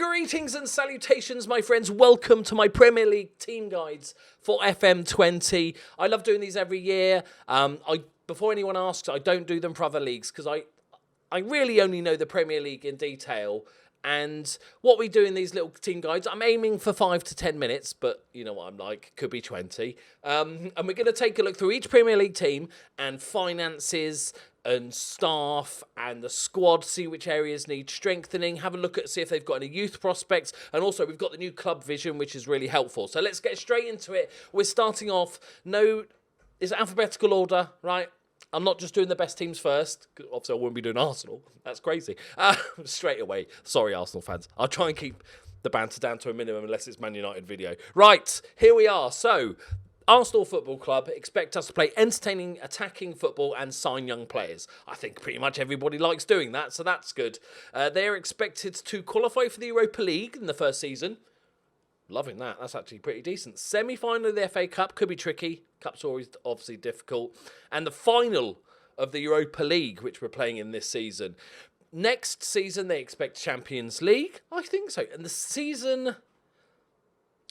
Greetings and salutations, my friends. Welcome to my Premier League team guides for FM20. I love doing these every year. Before anyone asks, I don't do them for other leagues because I really only know the Premier League in detail. And what we do in these little team guides, I'm aiming for 5 to 10 minutes, but you know what I'm like, could be 20. And we're going to take a look through each Premier League team and finances and staff and the squad, see which areas need strengthening, have a look at, see if they've got any youth prospects. And also we've got the new club vision, which is really helpful. So let's get straight into it. We're starting off, it's alphabetical order, right? I'm not just doing the best teams first. Obviously, I wouldn't be doing Arsenal. That's crazy. Straight away. Sorry, Arsenal fans. I'll try and keep the banter down to a minimum unless it's Man United video. Right, here we are. So, Arsenal Football Club expect us to play entertaining, attacking football and sign young players. I think pretty much everybody likes doing that, so that's good. They're expected to qualify for the Europa League in the first season. Loving that. That's actually pretty decent. Semi-final of the FA Cup could be tricky. Cup's always obviously difficult. And the final of the Europa League, which we're playing in this season. Next season, they expect Champions League. I think so. And the season...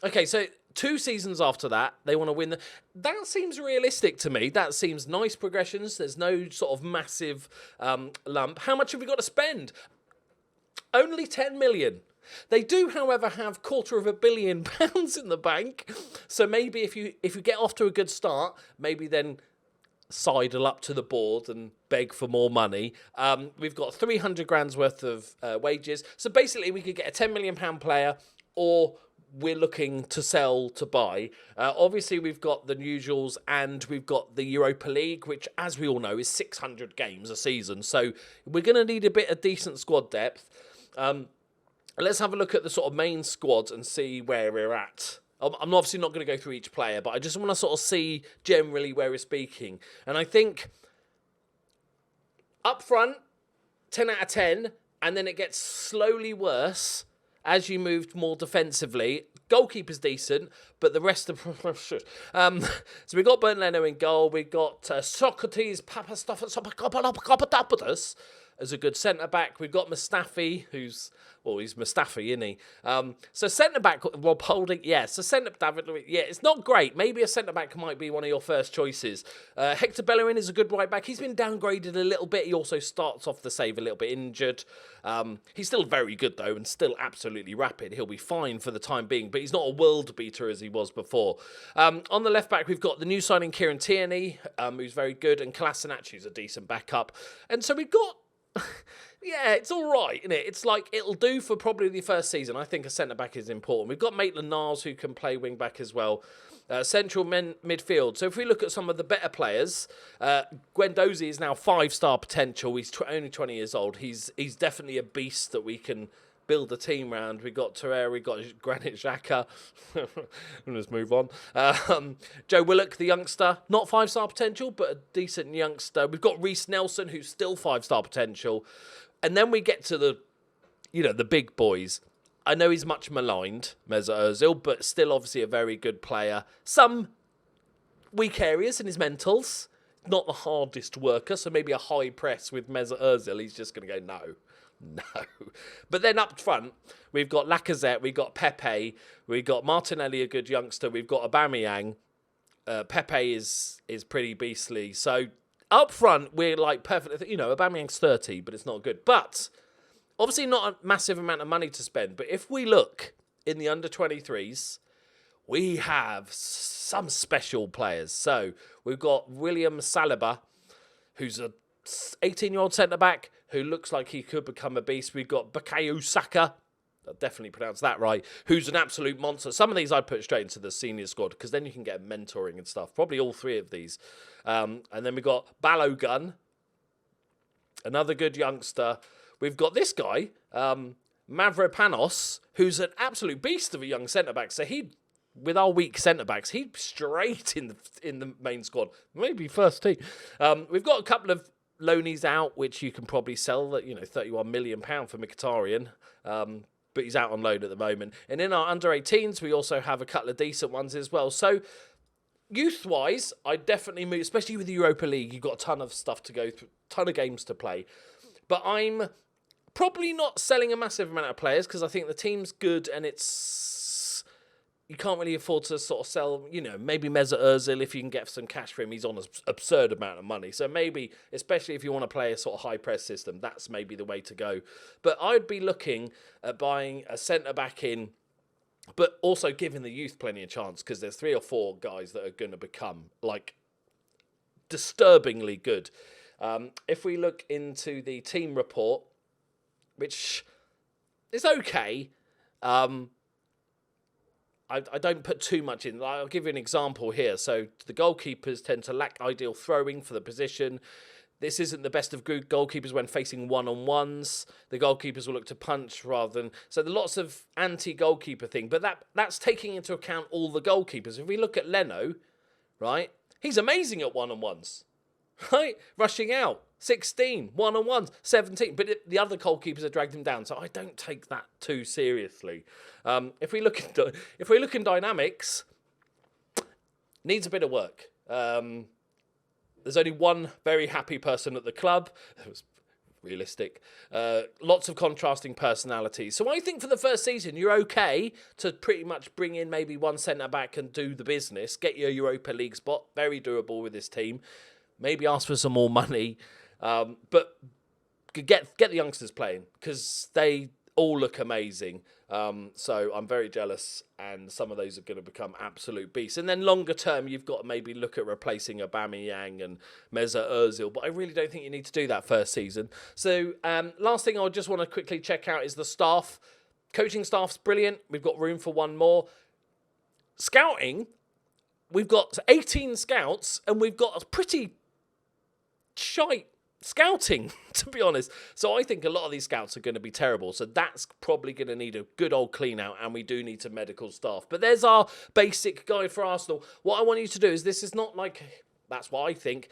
Okay, so 2 seasons after that, they want to win. That seems realistic to me. That seems nice progressions. There's no sort of massive lump. How much have we got to spend? Only 10 million. They do, however, have £250 million in the bank. So maybe if you get off to a good start, maybe then sidle up to the board and beg for more money. We've got 300 grand's worth of wages. So basically, we could get a £10 million player, or we're looking to sell to buy. Obviously, we've got the usuals, and we've got the Europa League, which, as we all know, is 600 games a season. So we're going to need a bit of decent squad depth. Let's have a look at the sort of main squad and see where we're at. I'm obviously not going to go through each player, but I just want to sort of see generally where we're speaking. And I think up front, 10 out of 10, and then it gets slowly worse as you move more defensively. Goalkeeper's decent, but the rest of... So we've got Bernd Leno in goal. We've got Socrates Papastathopoulos as a good centre-back. We've got Mustafi, he's Mustafi, isn't he? So centre-back, Rob Holding, yeah. So centre-back, yeah, it's not great. Maybe a centre-back might be one of your first choices. Hector Bellerin is a good right-back. He's been downgraded a little bit. He also starts off the save a little bit injured. He's still very good, though, and still absolutely rapid. He'll be fine for the time being, but he's not a world beater as he was before. On the left-back, we've got the new signing Kieran Tierney, who's very good, and Kolasinac, who's a decent backup. And so we've got... Yeah, it's all right, isn't it? It's like, it'll do for probably the first season. I think a centre-back is important. We've got Maitland-Niles, who can play wing-back as well. Central midfield. So if we look at some of the better players, Guendouzi is now 5-star potential. He's only 20 years old. He's definitely a beast that we can build a team around. We've got Torreira, we've got Granit Xhaka. Let's move on. Joe Willock, the youngster, not 5-star potential, but a decent youngster. We've got Reece Nelson, who's still 5-star potential. And then we get to the big boys. I know he's much maligned, Mesut Ozil, but still obviously a very good player. Some weak areas in his mentals. Not the hardest worker, so maybe a high press with Mesut Ozil. He's just going to go, no. But then up front, we've got Lacazette, we've got Pepe, we've got Martinelli, a good youngster, we've got Aubameyang. Pepe is pretty beastly. So up front, we're like perfect. Aubameyang's 30, but it's not good. But obviously not a massive amount of money to spend. But if we look in the under-23s, we have some special players. So we've got William Saliba, who's a 18-year-old centre-back who looks like he could become a beast. We've got Bukayo Saka, I definitely pronounced that right, who's an absolute monster. Some of these I'd put straight into the senior squad because then you can get mentoring and stuff. Probably all 3 of these. And then we've got Balogun, another good youngster. We've got this guy, Mavropanos, who's an absolute beast of a young centre-back. So with our weak centre-backs, he'd straight in the main squad. Maybe first team. We've got a couple of loanies out, which you can probably sell at, £31 million for Mkhitaryan. But he's out on loan at the moment. And in our under-18s, we also have a couple of decent ones as well. So, youth-wise, I definitely move, especially with the Europa League, you've got a ton of stuff to go through, ton of games to play. But I'm Probably not selling a massive amount of players because I think the team's good and you can't really afford to sort of sell, maybe Mesut Ozil, if you can get some cash for him, he's on an absurd amount of money. So maybe, especially if you want to play a sort of high press system, that's maybe the way to go. But I'd be looking at buying a centre-back in, but also giving the youth plenty of chance because there's 3 or 4 guys that are going to become, like, disturbingly good. If we look into the team report, which is okay, I don't put too much in. I'll give you an example here. So the goalkeepers tend to lack ideal throwing for the position. This isn't the best of good goalkeepers when facing one-on-ones. The goalkeepers will look to punch rather than... So there's lots of anti-goalkeeper thing, but that's taking into account all the goalkeepers. If we look at Leno, right, he's amazing at one-on-ones, right? Rushing out, 16, one-on-ones, 17. But the other goalkeepers have dragged him down, so I don't take that too seriously. If we look in dynamics, needs a bit of work. There's only one very happy person at the club. It was realistic. Lots of contrasting personalities. So I think for the first season, you're okay to pretty much bring in maybe one centre-back and do the business. Get your Europa League spot. Very doable with this team. Maybe ask for some more money. But get the youngsters playing because they all look amazing. So I'm very jealous, and some of those are going to become absolute beasts. And then longer term, you've got to maybe look at replacing Aubameyang and Mesut Ozil, but I really don't think you need to do that first season. So last thing I just want to quickly check out is the staff. Coaching staff's brilliant. We've got room for one more. Scouting, we've got 18 scouts, and we've got a pretty shite scouting, to be honest. So I think a lot of these scouts are going to be terrible. So that's probably going to need a good old clean out, and we do need some medical staff. But there's our basic guide for Arsenal. What I want you to do is, this is not like, that's what I think.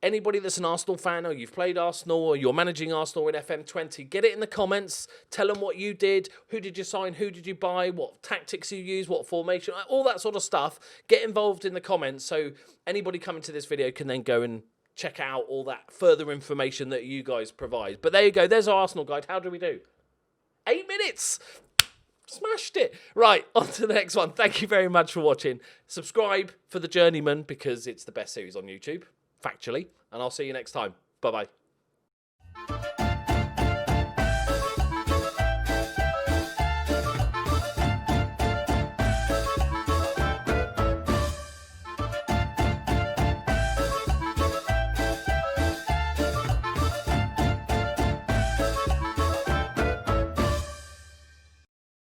Anybody that's an Arsenal fan, or you've played Arsenal, or you're managing Arsenal in FM20, get it in the comments. Tell them what you did. Who did you sign? Who did you buy? What tactics you use? What formation? All that sort of stuff. Get involved in the comments so anybody coming to this video can then go and check out all that further information that you guys provide. But there you go. There's our Arsenal guide. How do we do? 8 minutes. Smashed it. Right, on to the next one. Thank you very much for watching. Subscribe for The Journeyman because it's the best series on YouTube, factually. And I'll see you next time. Bye-bye.